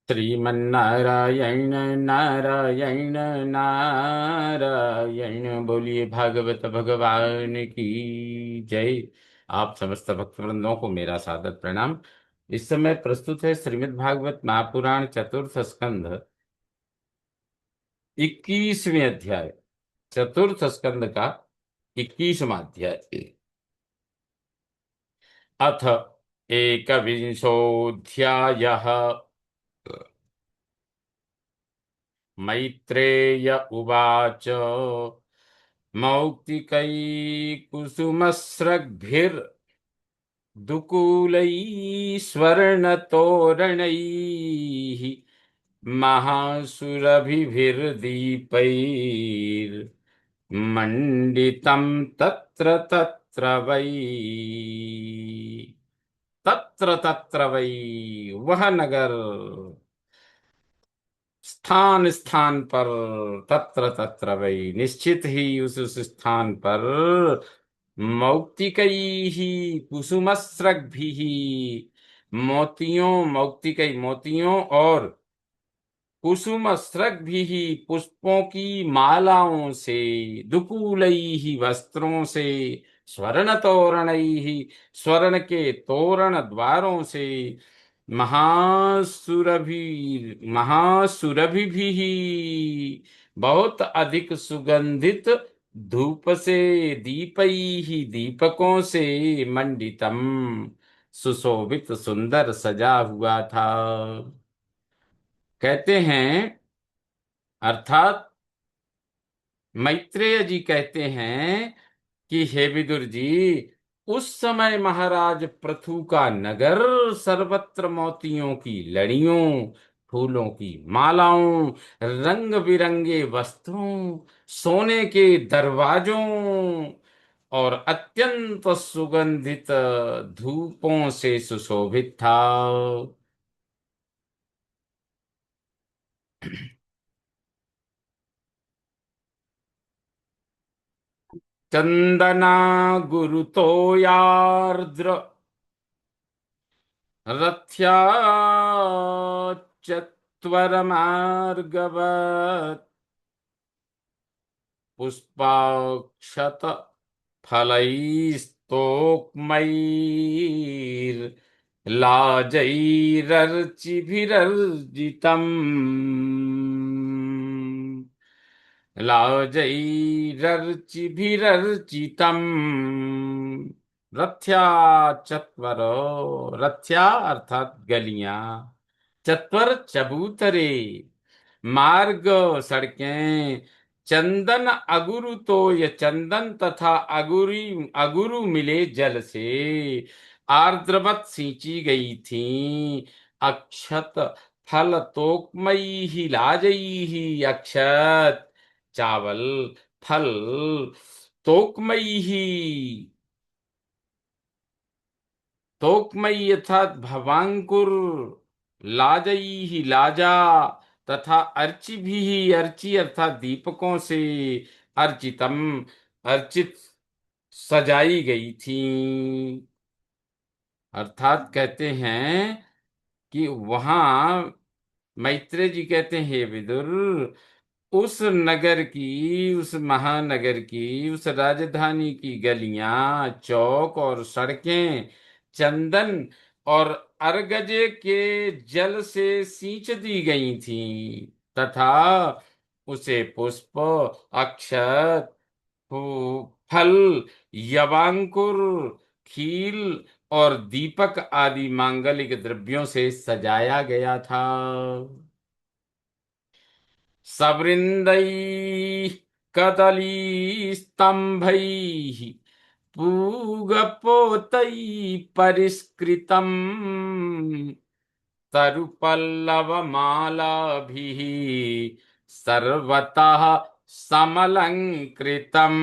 श्रीमन्नारायण नारायण नारायण। बोलिए भागवत भगवान की जय। आप समस्त भक्तवृंदों को मेरा सादर प्रणाम। इस समय प्रस्तुत है श्रीमद् भागवत महापुराण चतुर्थ स्कंध 21वें अध्याय। चतुर्थ स्कंद का 21वां अध्याय। अथ एकविंशोऽध्यायः। मैत्रेय उवाच। मौक्तिकैकुसुमस्रग्भिर्दुकूलैः महासुरभिर्दीपैर्मण्डितं तत्र तत्र वै। तत्र तत्र वै वह नगर, स्थान स्थान पर, तत्र तत्र वही निश्चित ही उस स्थान पर, मौक्तिकई ही कुसुमस्रग भी ही, मोतियों मौक्तिकई मोतियों और कुसुमस्रग भी ही पुष्पों की मालाओं से, दुकूलई ही वस्त्रों से, स्वर्ण तोरणई ही स्वर्ण के तोरण द्वारों से, महासुरभि भी बहुत अधिक सुगंधित धूप से, दीपई ही दीपकों से, मंडितम सुशोभित सुंदर सजा हुआ था। कहते हैं, अर्थात मैत्रेय जी कहते हैं कि हे विदुर जी, उस समय महाराज पृथु का नगर सर्वत्र मोतियों की लड़ियों, फूलों की मालाओं, रंग बिरंगे वस्त्रों, सोने के दरवाजों और अत्यंत सुगंधित धूपों से सुशोभित था। चंदना गुरुतोयार्द्र रथ्या चत्वरमार्गवत् पुष्पाक्षत फलैस्तोक्मैर्लाजैरर्चिभिरर्जितम्, लाजैरर्चिभिरर्चितम्। रथ्या चत्वर, रथ्या अर्थात गलियां, चत्वर चबूतरे, मार्ग सड़कें, चंदन अगुरु तो ये चंदन तथा अगुरी अगुरु मिले जल से आर्द्रवत सींची गई थी। अक्षत फल तोकमयी ही लाजई ही, अक्षत चावल, फल, तोकमयी ही, तोकमयी अर्थात भवांकुर, लाजई ही लाजा, तथा अर्ची भी ही, अर्ची अर्थात दीपकों से, अर्चितम अर्चित सजाई गई थी। अर्थात कहते हैं कि वहां मैत्रेय जी कहते हैं, हे विदुर, उस नगर की, उस महानगर की, उस राजधानी की गलियां, चौक और सड़कें चंदन और अरगजे के जल से सींच दी गई थीं, तथा उसे पुष्प, अक्षत, फल, यवांकुर, खील और दीपक आदि मांगलिक द्रव्यों से सजाया गया था। सवृन्दैः कदलीस्तम्भैः पूगपोतैः परिष्कृतम्, तरुपल्लवमालाभिः सर्वतः समलङ्कृतम्।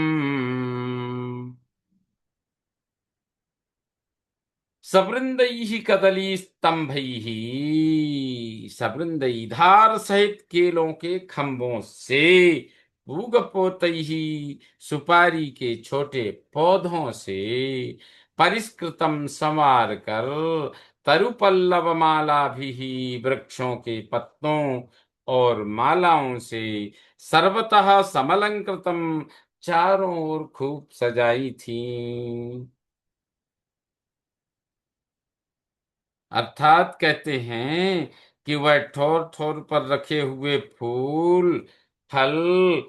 सवृंदई कदली स्तंभई, सवृंदई धार सहित केलों के खंभों से, पूगपोतई सुपारी के छोटे पौधों से, परिष्कृतम संवार कर, तरुपल्लव माला भी वृक्षों के पत्तों और मालाओं से सर्वतः समलंकृतम चारों ओर खूब सजाई थी। अर्थात कहते हैं कि वह ठोर ठोर पर रखे हुए फल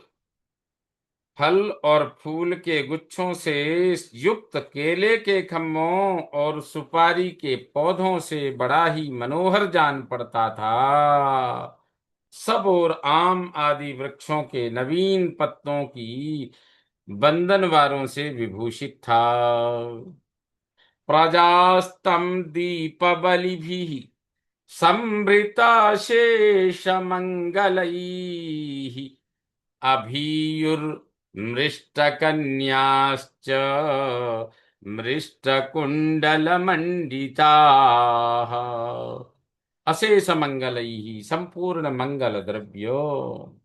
फल और फूल के गुच्छों से युक्त केले के खम्भों और सुपारी के पौधों से बड़ा ही मनोहर जान पड़ता था। सब और आम आदि वृक्षों के नवीन पत्तों की बंधनवारों से विभूषित था। प्रजास्तम दीप बलि भी संभृता शेष मंगलैः अभियुर्मृष्टकन्याश्च मृष्टकुण्डलमण्डिताः अशेष मंगलैः संपूर्ण मंगल द्रव्यो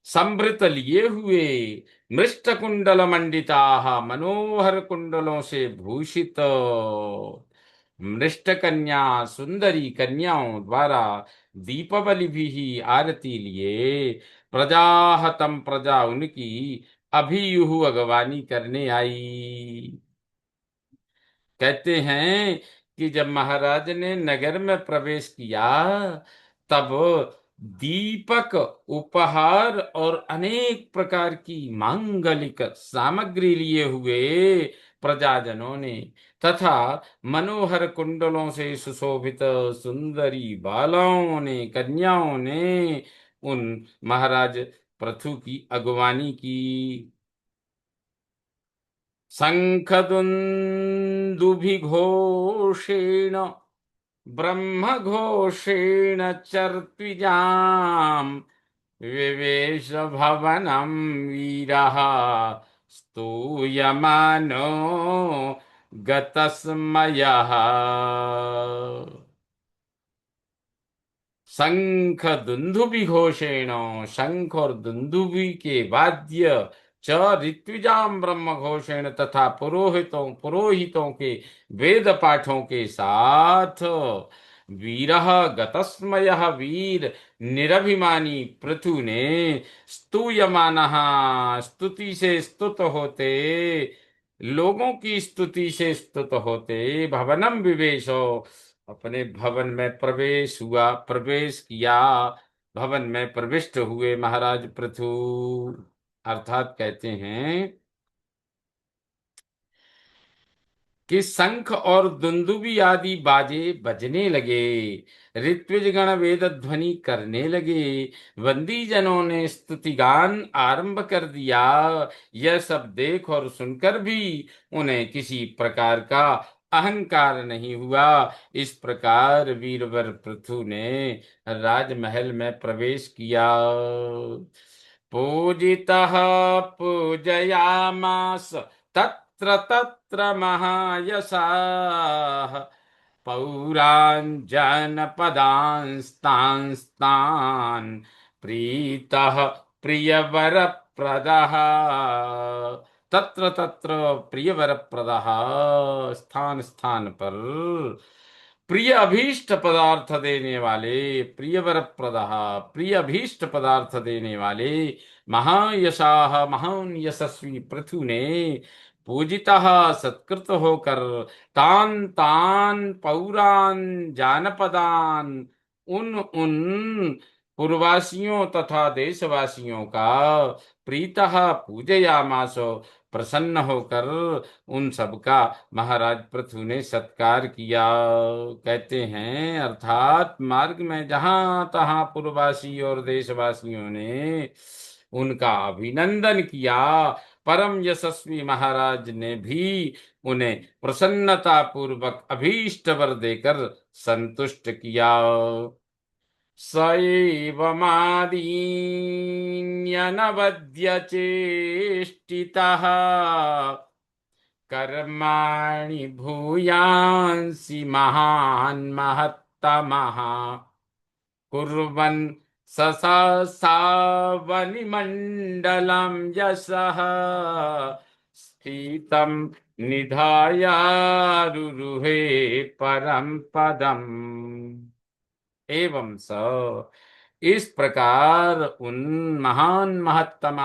संभृत लिए हुए मृष्ट कुंडल मंडिता मनोहर कुंडलों से भूषित मृष्ट कन्या सुंदरी कन्याओं द्वारा दीपावली भी ही आरती लिए प्रजाहतम प्रजा उनकी अभियुहु अगवानी करने आई। कहते हैं कि जब महाराज ने नगर में प्रवेश किया तब दीपक उपहार और अनेक प्रकार की मांगलिक सामग्री लिए हुए प्रजाजनों ने तथा मनोहर कुंडलों से सुशोभित सुंदरी बालाओं ने कन्याओं ने उन महाराज पृथु की अगवानी की। शङ्खदुन्दुभिघोषेण ब्रह्मघोषेण चर्त्विजाम् विवेश भवनं वीरः स्तूयमानो गतस्मयः। शंख दुंदुभि घोषेण शंख और दुंदुभि के वाद्य च ऋत्विजाम ब्रह्म घोषेण तथा पुरोहितों के वेद पाठों के साथ वीरः गतस्मयः वीर निरभिमानी पृथु ने स्तूयमानः स्तुति से स्तुत होते लोगों की स्तुति से स्तुत होते भवनम विवेशो अपने भवन में प्रवेश किया भवन में प्रविष्ट हुए महाराज पृथु। अर्थात कहते हैं कि शंख और दुंदुबी आदि बाजे बजने लगे ऋत्विजगण वेद ध्वनि करने लगे बंदी जनों ने स्तुति गान आरंभ कर दिया। यह सब देख और सुनकर भी उन्हें किसी प्रकार का अहंकार नहीं हुआ। इस प्रकार वीरवर पृथु ने राजमहल में प्रवेश किया। पूजितः पूजयामास तत्र तत्र महायशाः पौराञ्जनपदांस्तांस्तान् प्रीतः प्रियवरप्रदः तत्र तत्र प्रियवरप्रदः स्थान स्थान पर प्रिय अभीष्ट पदार्थ देने वाले प्रियवरप्रदः प्रिय अभीष्ट पदार्थ देने वाले महायशाह महान यशस्वी पृथु ने पूजितः सत्कृत होकर तान तान पौरान जानपदान उन पूर्ववासियों तथा देशवासियों का प्रीतः पूजयामासो प्रसन्न होकर उन सबका महाराज पृथु ने सत्कार किया। कहते हैं अर्थात मार्ग में जहां तहां पूर्ववासी और देशवासियों ने उनका अभिनंदन किया परम यशस्वी महाराज ने भी उन्हें प्रसन्नता पूर्वक अभीष्ट वर देकर संतुष्ट किया। स एव मादीन्यनवद्य चेष्टितः कर्माणि भूयांसि महान् महत्तमः कुर्वन् ससावनिमण्डलं यशः स्थितं निधायारुरुहे परम पदम। एवं स, इस प्रकार उन महान महत्तम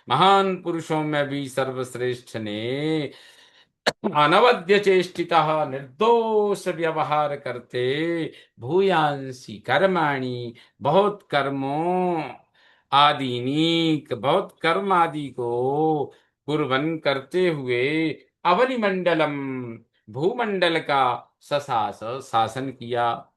महान पुरुषों में भी सर्वश्रेष्ठ ने अनवद्य चेष्टिता निर्दोष व्यवहार करते, भूयांसी कर्माणि, बहुत कर्मों आदि बहुत कर्म आदि को कुर्वन् करते हुए, अवनिमंडलम, भूमंडल का ससास शासन किया।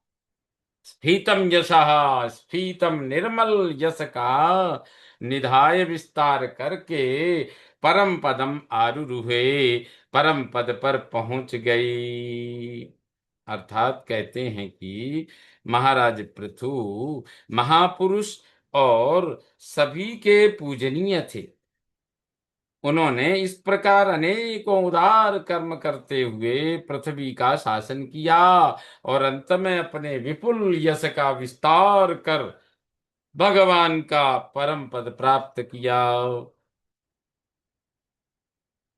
स्फीतम यशः, स्फीतम निर्मल यश का निधाय विस्तार करके परम पदम आरुरुहे, परम पद पर पहुंच गई। अर्थात कहते हैं कि महाराज पृथु महापुरुष और सभी के पूजनीय थे। उन्होंने इस प्रकार अनेकों उदार कर्म करते हुए पृथ्वी का शासन किया और अंत में अपने विपुल यश का विस्तार कर भगवान का परम पद प्राप्त किया।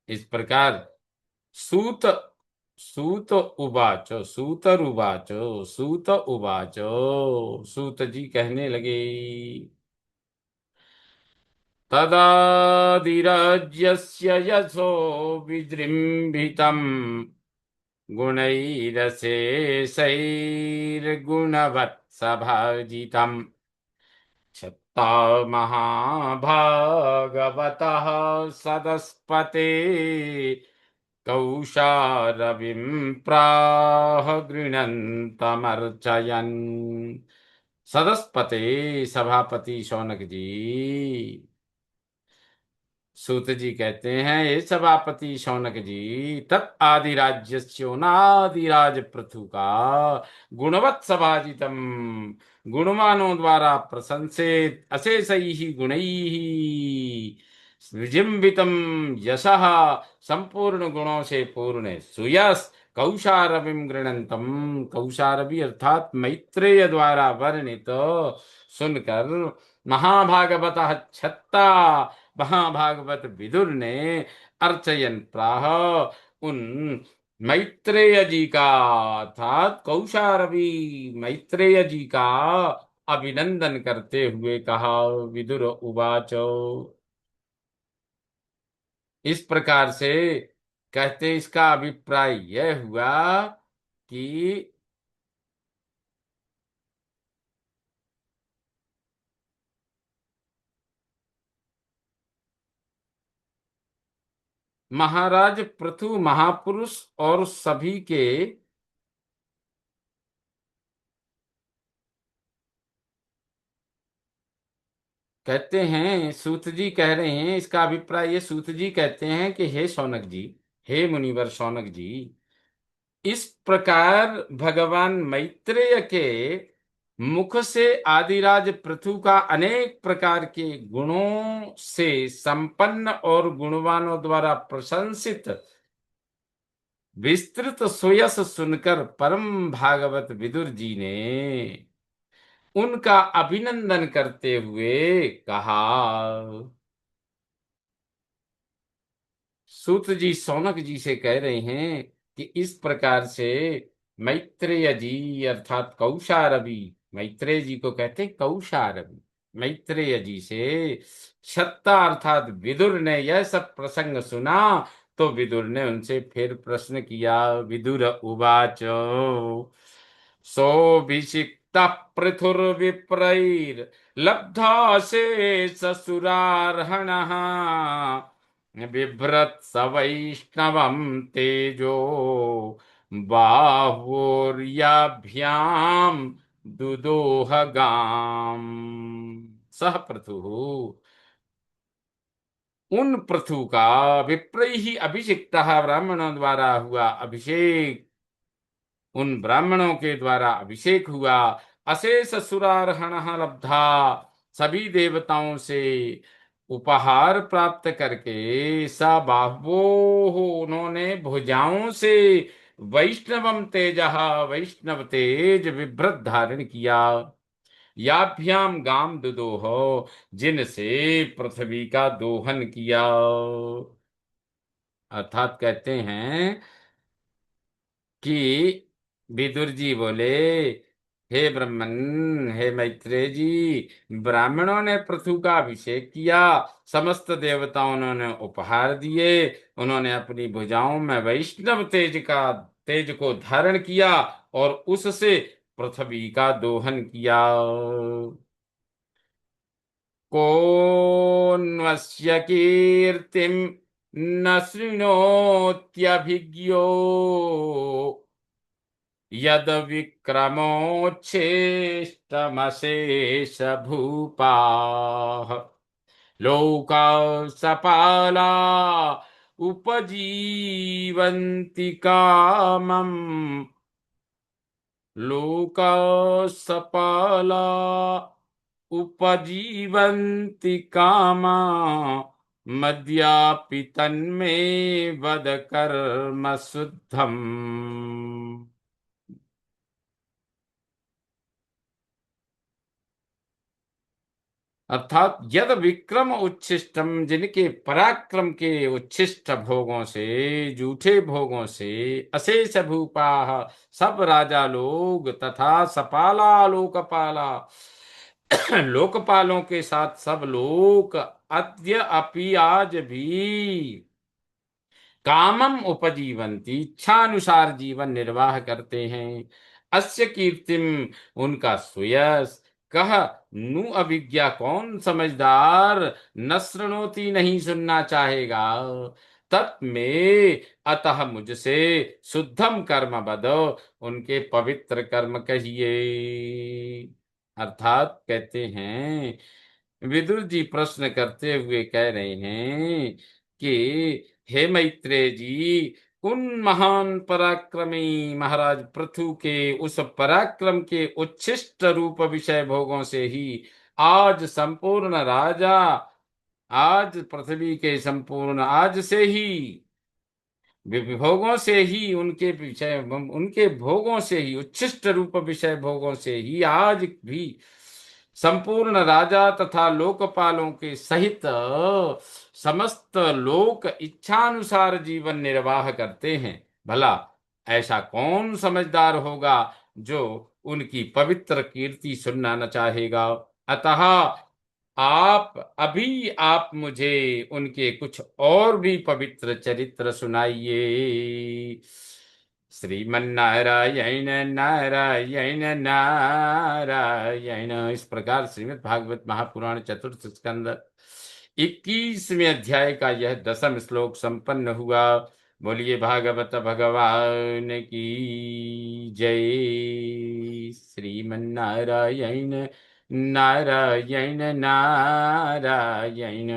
इस प्रकार सूत सूत उवाच सूतरुवाच सूत उवाच, सूत जी कहने लगे, तदादिराज्यस्य यशो विजृम्भितम् गुणैरशेषैर्गुणवत्सभाजितम् क्षत्ता महाभागवतः सदस्पते कौशारविं प्राह गृणन्तमर्चयन्। सदस्पते, सभापति शौनक जी। सूत जी कहते हैं, ये सभापति शौनक जी, तत् आदिराज्यस्योनादिराज पृथु का गुणवत् सभाजितम, गुणवानों द्वारा प्रशंसित अशेषैः गुणैः विजिम्बितम यशः, संपूर्ण गुणों से पूर्ण सुयश कौशारविम गृणंतम, कौशारवी अर्थात मैत्रेय द्वारा वर्णित सुनकर महाभागवत छत्ता, महाभागवत विदुर ने अर्चयन प्राह, उन मैत्रेय जी का अर्थात कौशारवी मैत्रेय जी का अभिनंदन करते हुए कहा। विदुर उवाच, इस प्रकार से कहते इसका अभिप्राय यह हुआ कि महाराज पृथु महापुरुष और सभी के कहते हैं, सूत जी कह रहे हैं, इसका अभिप्राय ये सूत जी कहते हैं कि हे शौनक जी, हे मुनिवर शौनक जी, इस प्रकार भगवान मैत्रेय के मुख से आदिराज पृथु का अनेक प्रकार के गुणों से संपन्न और गुणवानों द्वारा प्रशंसित विस्तृत सुयस सुनकर परम भागवत विदुर जी ने उनका अभिनंदन करते हुए कहा। सूत जी शौनक जी से कह रहे हैं कि इस प्रकार से मैत्रेय जी अर्थात कौशारवी, मैत्रेय जी को कहते हैं कौशारवी, मैत्रेय जी से छत्ता अर्थात विदुर ने यह सब प्रसंग सुना, तो विदुर ने उनसे फिर प्रश्न किया। विदुर उवाच, सोऽभिषिक्तः पृथुर्विप्रैर्लब्धा शेषसुरार्हणः बिभ्रत् स वैष्णवं तेजो बाह्वोर्याभ्यां दुदोहगाम। सह पृथु, उन पृथु का विप्र ही अभिषिक्त ब्राह्मणों द्वारा हुआ अभिषेक, उन ब्राह्मणों के द्वारा अभिषेक हुआ, अशेष सुरारहण लब्धा, सभी देवताओं से उपहार प्राप्त करके, स बाह्वो, उन्होंने भुजाओं से वैष्णवम तेज, वैष्णव तेज विभ्रत धारण किया, याभ्याम गाम दुदोह, जिनसे पृथ्वी का दोहन किया। अर्थात कहते हैं कि विदुर जी बोले, हे ब्रह्मन, हे मैत्रेय जी, ब्राह्मणों ने पृथु का अभिषेक किया, समस्त देवताओं ने उपहार दिए, उन्होंने अपनी भुजाओं में वैष्णव तेज को धारण किया और उससे पृथ्वी का दोहन किया। कोन्वस्य कीर्तिम न शृणोत्यभिज्ञो यद विक्रमोच्छेष्टमशेष भूपाः लोका सपाला उपजीवन्ति कामम् लोका सपाला उपजीवन्ति कामा मद्यापि तन्मे वद कर्म शुद्धम्। अर्थात यद विक्रम उच्छिष्टम, जिनके पराक्रम के उच्छिष्ट भोगों से, जूठे भोगों से अशेष भूपाः, सब राजा लोग तथा सपाला लोकपाला, लोकपालों के साथ सब लोग अद्य अपि, आज भी कामम उपजीवंती, इच्छानुसार जीवन निर्वाह करते हैं। अस्य कीर्तिम, उनका सुयश, कह नु अभिज्ञा, कौन समझदार न शृणोती, नहीं सुनना चाहेगा, तत्मे अतः मुझसे शुद्धम कर्म बदो, उनके पवित्र कर्म कहिए। अर्थात कहते हैं, विदुर जी प्रश्न करते हुए कह रहे हैं कि हे मैत्रेय जी, उन महान पराक्रमी महाराज पृथु के उस पराक्रम के उच्छिष्ट रूप विषय भोगों से ही आज संपूर्ण राजा, आज पृथ्वी के संपूर्ण, आज से ही भोगों से ही, उनके भोगों से ही, उच्छिष्ट रूप विषय भोगों से ही आज भी संपूर्ण राजा तथा लोकपालों के सहित समस्त लोक इच्छानुसार जीवन निर्वाह करते हैं। भला ऐसा कौन समझदार होगा जो उनकी पवित्र कीर्ति सुनना न चाहेगा। अतः आप मुझे उनके कुछ और भी पवित्र चरित्र सुनाइए। श्रीमन्नारायण नारायण नारायण। इस प्रकार श्रीमद् भागवत महापुराण चतुर्थ स्कंद 21वें अध्याय का यह 10वां श्लोक संपन्न हुआ। बोलिए भागवत भगवान की जय। श्रीमन्नारायण नारायण नारायण।